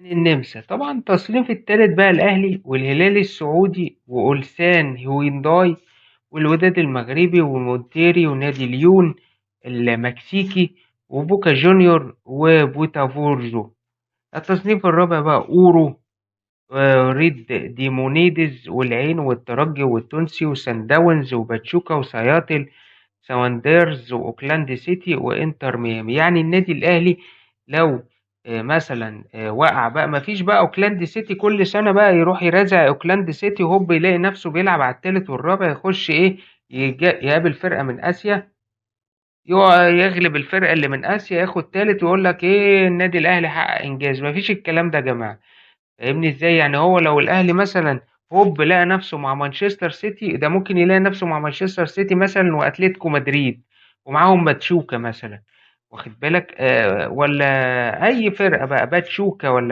من النمسا طبعا. التصنيف التالت بقى الأهلي والهلال السعودي وأولسان هيونداي والوداد المغربي ومونتيري ونادي ليون المكسيكي وبوكا جونيور وبوتافورزو. التصنيف الرابع بقى أورو ريد ديمونيدز والعين والترجي والتونسي وسان داونز وباتشوكا وسياتل ساوندرز واوكلاند سيتي وانتر ميامي. يعني النادي الاهلي لو مثلا وقع بقى، مفيش بقى اوكلاند سيتي كل سنه بقى يروح يرازع اوكلاند سيتي وهوب يلاقي نفسه بيلعب على التالت والرابع، يخش ايه، يقابل فرقه من اسيا، يغلب الفرقه اللي من اسيا، ياخد تالت ويقول لك ايه النادي الاهلي حقق انجاز. مفيش الكلام ده يا جماعه. فاهمني ازاي؟ يعني هو لو الاهلي مثلا هوب لقى نفسه مع مانشستر سيتي، ده ممكن يلاقي نفسه مع مانشستر سيتي مثلا واتلتيكو مدريد ومعاهم باتشوكا مثلا، واخد بالك؟ ولا اي فرقه بقى باتشوكا ولا